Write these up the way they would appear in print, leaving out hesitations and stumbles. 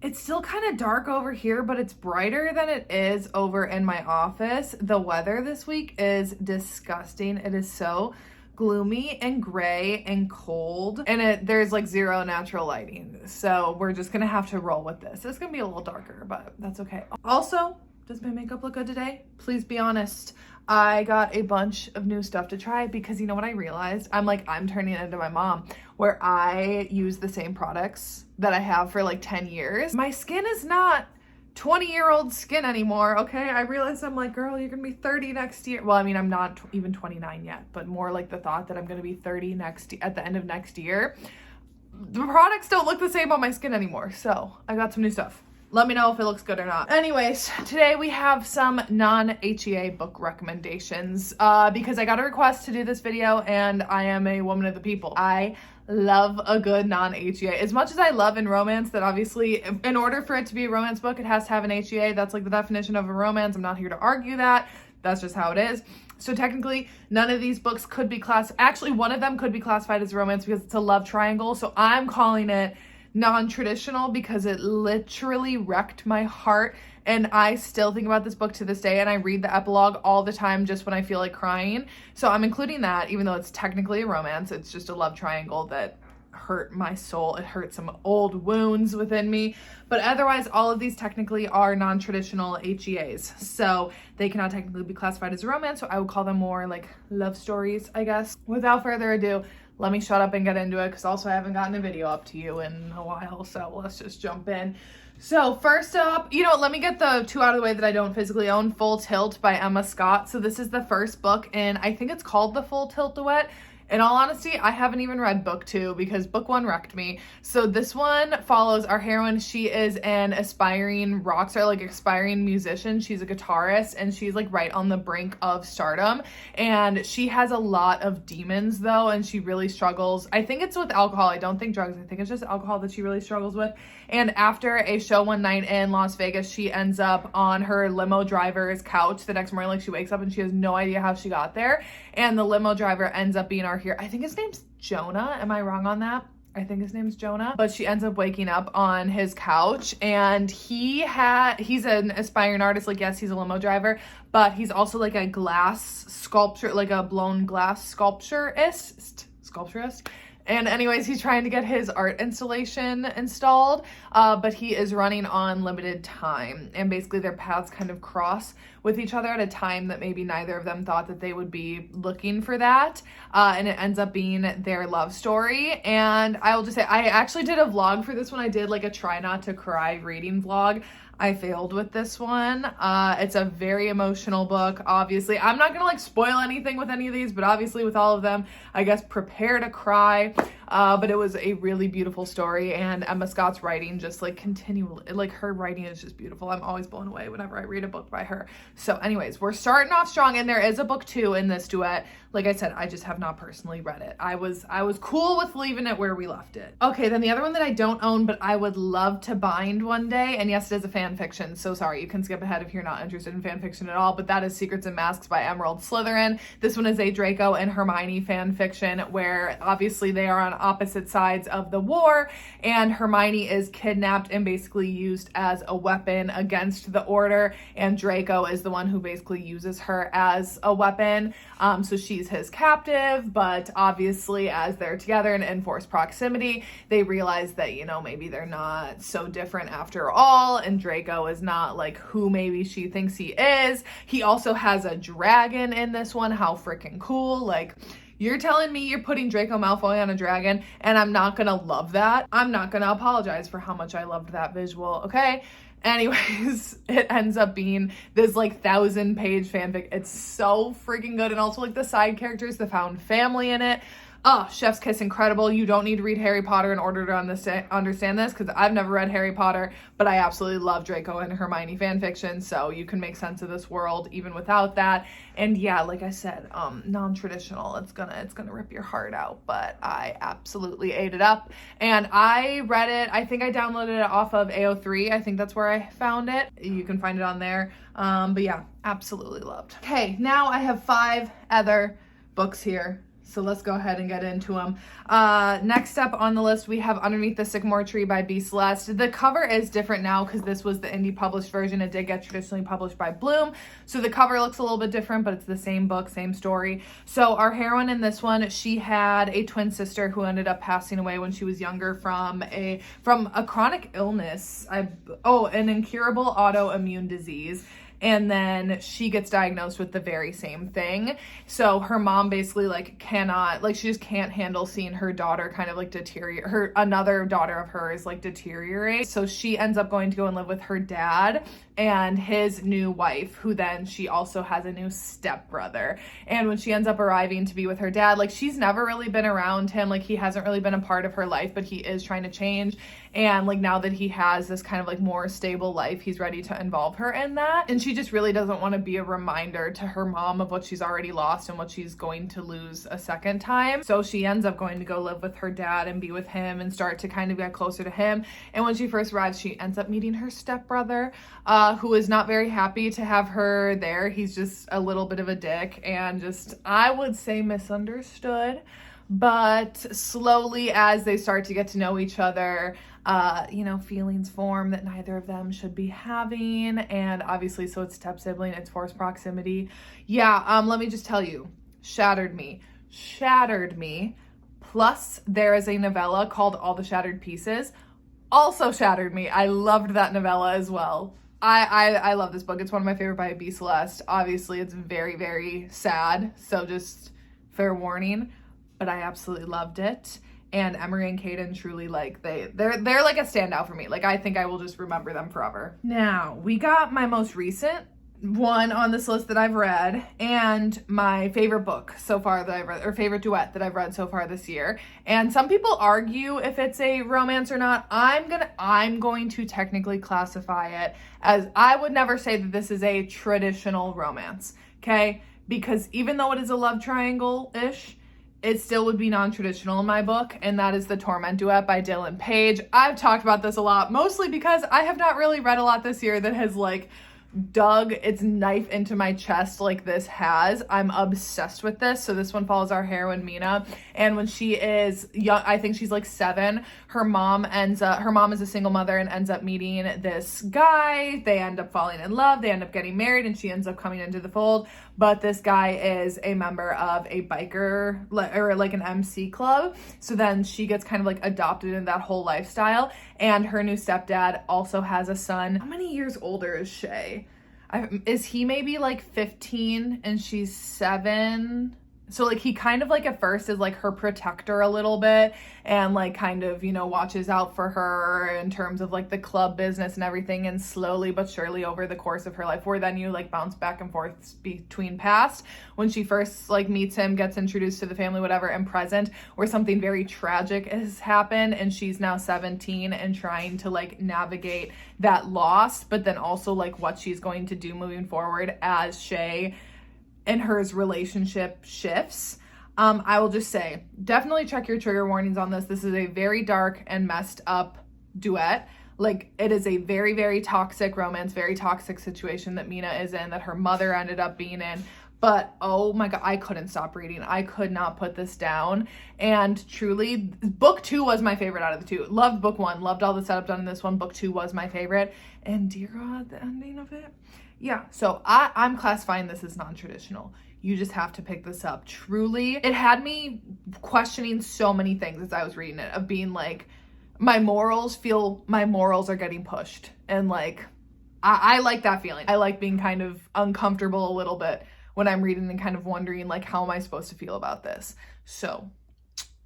It's still kind of dark over here, but it's brighter than it is over in my office. The weather this week is disgusting. It is so gloomy and gray and cold, and there's like zero natural lighting. So we're just gonna have to roll with this. It's gonna be a little darker, but that's okay. Also, does my makeup look good today? Please be honest. I got a bunch of new stuff to try because you know what I realized? I'm turning into my mom, where I use the same products that I have for like 10 years. My skin is not 20-year-old skin anymore, okay? I realized I'm like, girl, you're gonna be 30 next year. Well, I mean, I'm not even 29 yet, but more like the thought that I'm gonna be 30 at the end of next year. The products don't look the same on my skin anymore, so I got some new stuff. Let me know if it looks good or not. Anyways, today we have some non-HEA book recommendations because I got a request to do this video and I am a woman of the people. I love a good non-HEA. As much as I love in romance, that obviously in order for it to be a romance book, it has to have an HEA. That's like the definition of a romance. I'm not here to argue that. That's just how it is. So technically, none of these books could be actually, one of them could be classified as a romance because it's a love triangle. So I'm calling it non-traditional because it literally wrecked my heart, and I still think about this book to this day, and I read the epilogue all the time just when I feel like crying. So I'm including that, even though it's technically a romance. It's just a love triangle that hurt my soul. It hurt some old wounds within me, but otherwise all of these technically are non-traditional HEAs, so they cannot technically be classified as a romance. So I would call them more like love stories, I guess. Without further ado, let me shut up and get into it, because also I haven't gotten a video up to you in a while, so let's just jump in. So first up, let me get the two out of the way that I don't physically own. Full Tilt by Emma Scott. So this is the first book, and I think it's called the Full Tilt Duet. In all honesty, I haven't even read book 2 because book 1 wrecked me. So this one follows our heroine. She is an aspiring rock star, like aspiring musician. She's a guitarist, and she's like right on the brink of stardom. And she has a lot of demons though, and she really struggles. I think it's with alcohol. I don't think drugs. I think it's just alcohol that she really struggles with. And after a show one night in Las Vegas, she ends up on her limo driver's couch the next morning. Like, she wakes up and she has no idea how she got there. And the limo driver ends up being our hero. I think his name's Jonah. Am I wrong on that? I think his name's Jonah. But she ends up waking up on his couch, and he's an aspiring artist. Like, yes, he's a limo driver, but he's also like a glass sculpture, like a blown glass sculpturist. And anyways, he's trying to get his art installation installed, but he is running on limited time. And basically their paths kind of cross with each other at a time that maybe neither of them thought that they would be looking for that. And it ends up being their love story. And I will just say, I actually did a vlog for this one. I did like a try not to cry reading vlog. I failed with this one. It's a very emotional book, obviously. I'm not gonna like spoil anything with any of these, but obviously with all of them, I guess prepare to cry. But it was a really beautiful story, and Emma Scott's writing just like continually, like her writing is just beautiful. I'm always blown away whenever I read a book by her. So anyways, we're starting off strong, and there is a book 2 in this duet. Like I said, I just have not personally read it. I was cool with leaving it where we left it. Okay, then the other one that I don't own, but I would love to bind one day, and yes, it is a fan fiction, so sorry, you can skip ahead if you're not interested in fan fiction at all, but that is Secrets and Masks by Emerald Slytherin. This one is a Draco and Hermione fan fiction, where obviously they are on opposite sides of the war, and Hermione is kidnapped and basically used as a weapon against the Order, and Draco is the one who basically uses her as a weapon. So she's his captive, but obviously as they're together in enforced proximity, they realize that, maybe they're not so different after all, and Draco is not like who maybe she thinks he is. He also has a dragon in this one. How freaking cool. Like, you're telling me you're putting Draco Malfoy on a dragon, and I'm not gonna love that? I'm not gonna apologize for how much I loved that visual, okay? Anyways, it ends up being this like 1,000-page fanfic. It's so freaking good. And also like the side characters, the found family in it. Oh, chef's kiss, incredible. You don't need to read Harry Potter in order to understand this, because I've never read Harry Potter, but I absolutely love Draco and Hermione fanfiction, so you can make sense of this world even without that. And yeah, like I said, non-traditional. It's gonna rip your heart out, but I absolutely ate it up. And I read it, I think I downloaded it off of AO3. I think that's where I found it. You can find it on there. But yeah, absolutely loved. Okay, now I have 5 other books here So let's go ahead and get into them. Next up on the list, we have Underneath the Sycamore Tree by B. Celeste. The cover is different now because this was the indie published version. It did get traditionally published by Bloom. So the cover looks a little bit different, but it's the same book, same story. So our heroine in this one, she had a twin sister who ended up passing away when she was younger from a chronic illness. An incurable autoimmune disease. And then she gets diagnosed with the very same thing. So her mom basically she just can't handle seeing her daughter kind of like deteriorate, another daughter of hers like deteriorate. So she ends up going to go and live with her dad and his new wife, who then she also has a new stepbrother. And when she ends up arriving to be with her dad, like she's never really been around him, like he hasn't really been a part of her life, but he is trying to change. And like now that he has this kind of like more stable life, he's ready to involve her in that. And she just really doesn't want to be a reminder to her mom of what she's already lost and what she's going to lose a second time. So she ends up going to go live with her dad and be with him and start to kind of get closer to him. And when she first arrives, she ends up meeting her stepbrother, who is not very happy to have her there. He's just a little bit of a dick and just, I would say, misunderstood. But slowly, as they start to get to know each other, feelings form that neither of them should be having. And obviously, so it's step sibling, it's forced proximity. Yeah, let me just tell you, shattered me. Plus, there is a novella called All the Shattered Pieces. Also shattered me. I loved that novella as well. I love this book. It's one of my favorite by B. Celeste. Obviously, it's very, very sad. So just fair warning. But I absolutely loved it. And Emery and Caden truly they're like a standout for me. Like I think I will just remember them forever. Now, we got my most recent one on this list that I've read and my favorite book so far that I've read, or favorite duet that I've read so far this year. And some people argue if it's a romance or not. I'm going to technically classify it as, I would never say that this is a traditional romance, okay? Because even though it is a love triangle-ish, it still would be non-traditional in my book, and that is The Torment Duet by Dylan Page. I've talked about this a lot, mostly because I have not really read a lot this year that has dug its knife into my chest like this has. I'm obsessed with this. So this one follows our heroine Mina, and when she is young, I think she's 7, her mom is a single mother and ends up meeting this guy. They end up falling in love, they end up getting married, and she ends up coming into the fold. But this guy is a member of a biker or an MC club. So then she gets kind of adopted in that whole lifestyle. And her new stepdad also has a son. How many years older is Shay? Is he maybe 15 and she's 7? So he kind of at first is her protector a little bit and kind of, watches out for her in terms of the club business and everything. And slowly but surely over the course of her life, where then you bounce back and forth between past, when she first meets him, gets introduced to the family, whatever, and present, where something very tragic has happened and she's now 17 and trying to navigate that loss, but then also what she's going to do moving forward as Shay and hers relationship shifts. I will just say, definitely check your trigger warnings on this. This is a very dark and messed up duet. It is a very, very toxic romance, very toxic situation that Mina is in, that her mother ended up being in. But oh my God, I couldn't stop reading. I could not put this down. And truly, book 2 was my favorite out of the 2. Loved book 1, loved all the setup done in this one. Book 2 was my favorite. And dear God, the ending of it. Yeah, so I'm classifying this as non-traditional. You just have to pick this up. Truly, it had me questioning so many things as I was reading it, of being my morals are getting pushed. And I like that feeling. I like being kind of uncomfortable a little bit when I'm reading and kind of wondering how am I supposed to feel about this? So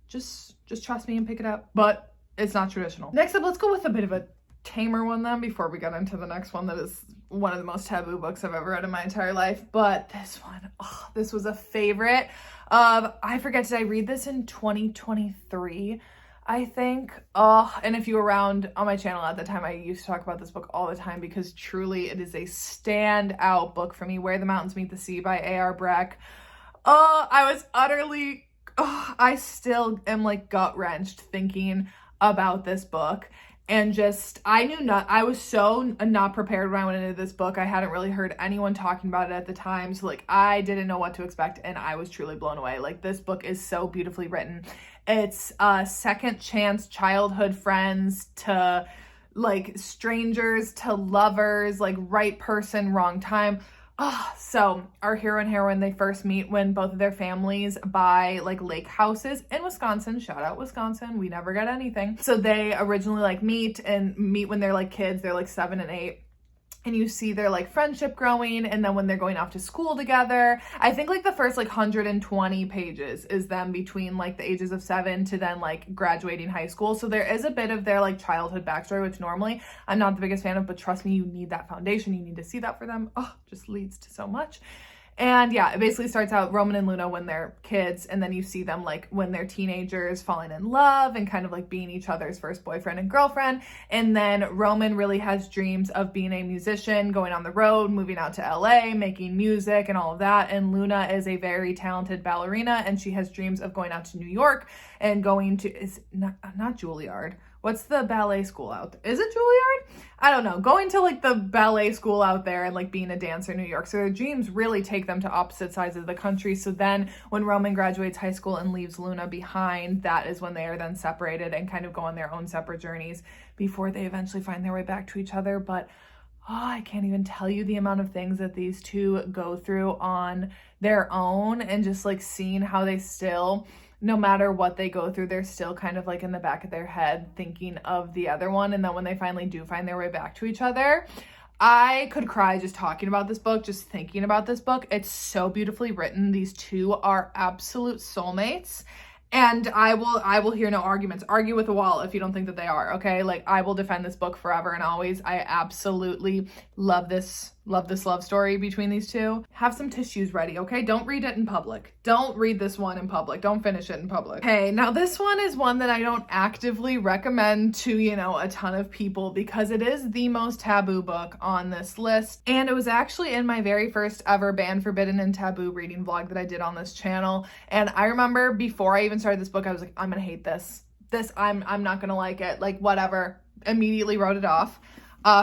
just trust me and pick it up. But it's not traditional. Next up, let's go with a bit of a tamer one then before we get into the next one that is one of the most taboo books I've ever read in my entire life. But this one, this was a favorite. I forget, did I read this in 2023? I think. And if you were around on my channel at the time, I used to talk about this book all the time because truly it is a standout book for me. Where the Mountains Meet the Sea by A.R. Breck. I was utterly, I still am gut-wrenched thinking about this book. And just, I was so not prepared when I went into this book. I hadn't really heard anyone talking about it at the time. So like, I didn't know what to expect, and I was truly blown away. Like, this book is so beautifully written. It's second chance childhood friends to like strangers to lovers, like right person, wrong time. Oh, so our hero and heroine, they first meet when both of their families buy like lake houses in Wisconsin. Shout out Wisconsin. We never get anything. So they originally like meet when they're like kids. They're like 7 and 8. And you see their like friendship growing, and then when they're going off to school together, I think like the first like 120 pages is them between like the ages of 7 to then like graduating high school. So there is a bit of their like childhood backstory, which normally I'm not the biggest fan of, but trust me, you need that foundation. You need to see that for them. Oh, just leads to so much. And yeah, it basically starts out Roman and Luna when they're kids, and then you see them like when they're teenagers falling in love and kind of like being each other's first boyfriend and girlfriend. And then Roman really has dreams of being a musician, going on the road, moving out to LA, making music and all of that. And Luna is a very talented ballerina, and she has dreams of going out to New York and going to, is not Juilliard. What's the ballet school out there? Is it Juilliard? I don't know. Going to like the ballet school out there and like being a dancer in New York. So their dreams really take them to opposite sides of the country. So then when Roman graduates high school and leaves Luna behind, that is when they are then separated and kind of go on their own separate journeys before they eventually find their way back to each other. But I can't even tell you the amount of things that these two go through on their own, and just like seeing how they still, no matter what they go through, they're still kind of like in the back of their head thinking of the other one. And then when they finally do find their way back to each other, I could cry just talking about this book, just thinking about this book. It's so beautifully written. These two are absolute soulmates. And I will hear no arguments. Argue with a wall if you don't think that they are, okay? Like, I will defend this book forever and always. I absolutely love this love story between these two. Have some tissues ready, okay? Don't read it in public. Don't read this one in public. Don't finish it in public. Okay, now this one is one that I don't actively recommend to, a ton of people, because it is the most taboo book on this list. And it was actually in my very first ever Banned, Forbidden, and Taboo reading vlog that I did on this channel. And I remember before I even started this book, I was like, I'm gonna hate this. I'm not gonna like it. Like, whatever. Immediately wrote it off.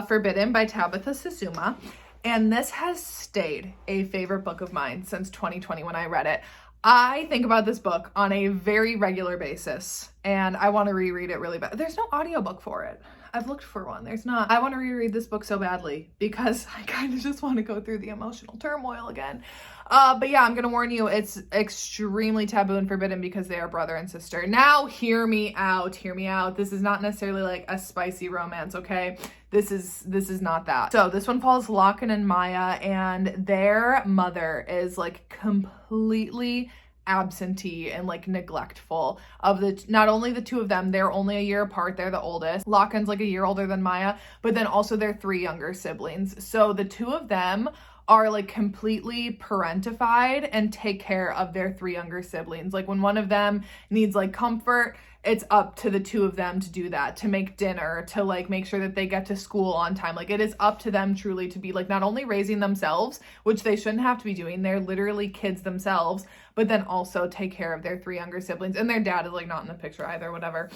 Forbidden by Tabitha Susuma. And this has stayed a favorite book of mine since 2020 when I read it. I think about this book on a very regular basis, and I want to reread it really bad. There's no audiobook for it. I've looked for one. There's not. I want to reread this book so badly because I kind of just want to go through the emotional turmoil again. But yeah, I'm going to warn you, it's extremely taboo and forbidden because they are brother and sister. Now, hear me out. Hear me out. This is not necessarily like a spicy romance, okay? This is not that. So this one follows Lachlan and Maya, and their mother is like completely absentee and like neglectful of not only the two of them, they're only a year apart, they're the oldest. Lachlan's like a year older than Maya, but then also their 3 younger siblings. So the two of them are like completely parentified and take care of their 3 younger siblings. Like when one of them needs like comfort, it's up to the two of them to do that, to make dinner, to like make sure that they get to school on time. Like it is up to them truly to be like not only raising themselves, which they shouldn't have to be doing, they're literally kids themselves, but then also take care of their 3 younger siblings. And their dad is like not in the picture either, whatever.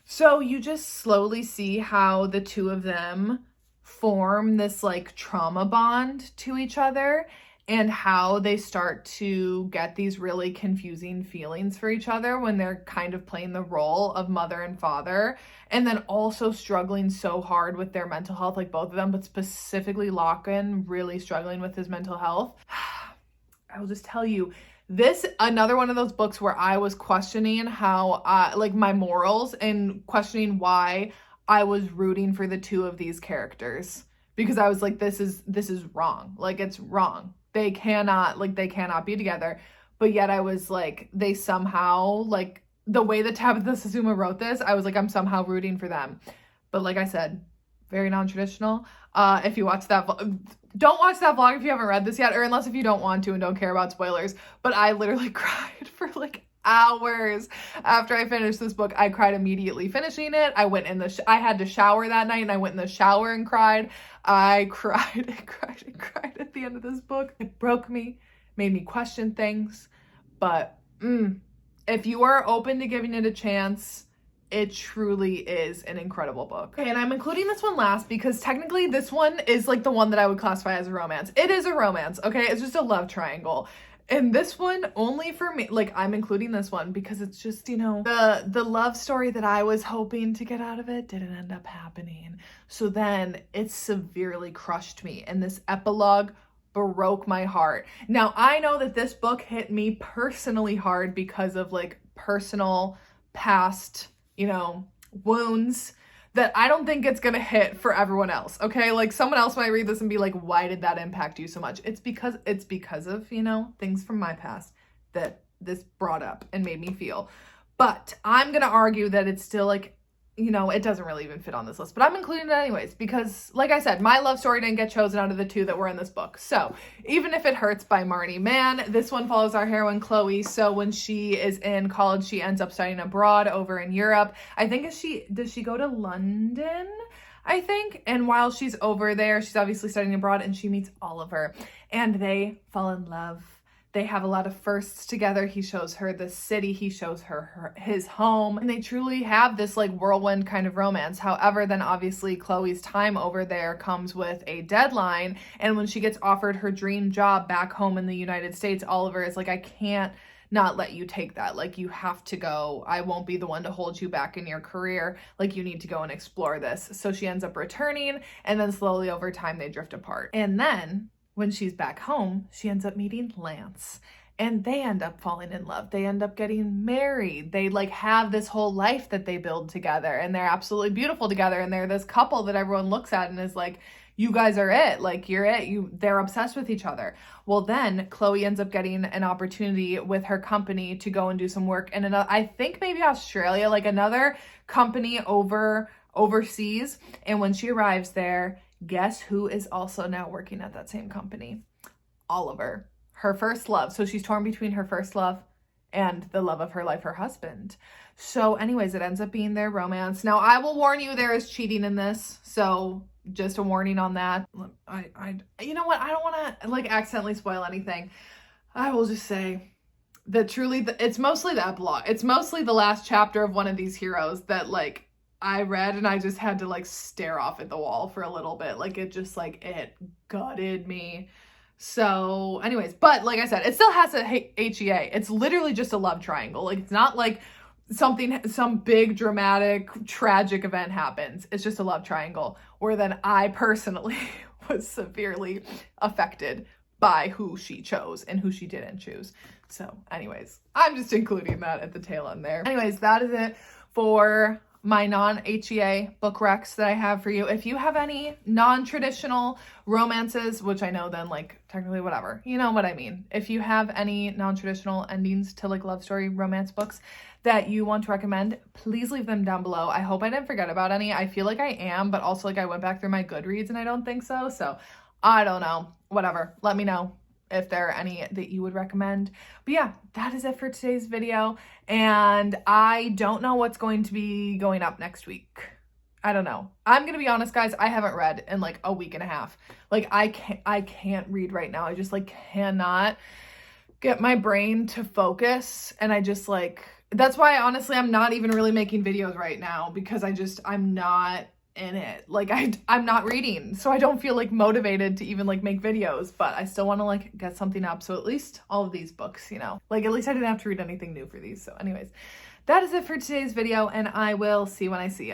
So you just slowly see how the two of them form this like trauma bond to each other, and how they start to get these really confusing feelings for each other when they're kind of playing the role of mother and father, and then also struggling so hard with their mental health, like both of them, but specifically Lachlan really struggling with his mental health. I will just tell you, this another one of those books where I was questioning how like my morals and questioning why I was rooting for the two of these characters, because I was like, this is wrong. Like, it's wrong. They cannot be together. But yet I was like, they somehow, like, the way that Tabitha Susuma wrote this, I was like, I'm somehow rooting for them. But like I said, very non-traditional. If you watch that, don't watch that vlog if you haven't read this yet, or unless if you don't want to and don't care about spoilers. But I literally cried for like hours after I finished this book. I cried immediately finishing it. I went in I had to shower that night, and I went in the shower and cried. I cried and cried and cried at the end of this book. It broke me, made me question things. But if you are open to giving it a chance, It truly is an incredible book. Okay, and I'm including this one last because technically this one is like the one that I would classify as a romance. It is a romance, okay? It's just a love triangle. And this one, only for me, like, I'm including this one because it's just, you know, the love story that I was hoping to get out of it didn't end up happening. So then it severely crushed me, and this epilogue broke my heart. Now, I know that this book hit me personally hard because of, like, personal past, you know, wounds that I don't think it's gonna hit for everyone else, okay? Like, someone else might read this and be like, why did that impact you so much? It's because of, you know, things from my past that this brought up and made me feel. But I'm gonna argue that it's still, like, you know, it doesn't really even fit on this list, but I'm including it anyways because, like I said, my love story didn't get chosen out of the two that were in this book. So even if it hurts by Marnie Mann, this one follows our heroine Chloe. So when she is in college, she ends up studying abroad over in Europe. I think does she go to London? I think. And while she's over there, she's obviously studying abroad, and she meets Oliver and they fall in love. They have a lot of firsts together. He shows her the city. He shows her his home. And they truly have this like whirlwind kind of romance. However, then obviously Chloe's time over there comes with a deadline. And when she gets offered her dream job back home in the United States, Oliver is like, I can't not let you take that. Like, you have to go. I won't be the one to hold you back in your career. Like, you need to go and explore this. So she ends up returning, and then slowly over time they drift apart. And then when she's back home, she ends up meeting Lance, and they end up falling in love. They end up getting married. They like have this whole life that they build together, and they're absolutely beautiful together. And they're this couple that everyone looks at and is like, you guys are it. Like, you're it. They're obsessed with each other. Well, then Chloe ends up getting an opportunity with her company to go and do some work in another, I think maybe Australia, like another company overseas. And when she arrives there, guess who is also now working at that same company? Oliver, her first love. So she's torn between her first love and the love of her life, her husband. So anyways, it ends up being their romance. Now, I will warn you, there is cheating in this. So just a warning on that. You know what? I don't want to like accidentally spoil anything. I will just say that truly, it's mostly the epilogue. It's mostly the last chapter of one of these heroes that like I read, and I just had to like stare off at the wall for a little bit. Like, it just like, it gutted me. So anyways, but like I said, it still has a HEA. It's literally just a love triangle. Like, it's not like some big dramatic tragic event happens. It's just a love triangle, where then I personally was severely affected by who she chose and who she didn't choose. So anyways, I'm just including that at the tail end there. Anyways, that is it for my non-HEA book recs that I have for you. If you have any non-traditional romances, which I know then like technically whatever, you know what I mean. If you have any non-traditional endings to like love story romance books that you want to recommend, please leave them down below. I hope I didn't forget about any. I feel like I am, but also like I went back through my Goodreads and I don't think so. So I don't know, whatever. Let me know if there are any that you would recommend. But yeah, that is it for today's video. And I don't know what's going to be going up next week. I don't know. I'm gonna be honest, guys, I haven't read in like a week and a half. Like, I can't read right now. I just like cannot get my brain to focus. And I just like, that's why honestly I'm not even really making videos right now, because I'm not in it. Like, I'm not reading, so I don't feel like motivated to even like make videos, but I still want to like get something up. So at least all of these books, you know, like at least I didn't have to read anything new for these. So anyways, that is it for today's video, and I will see you when I see ya.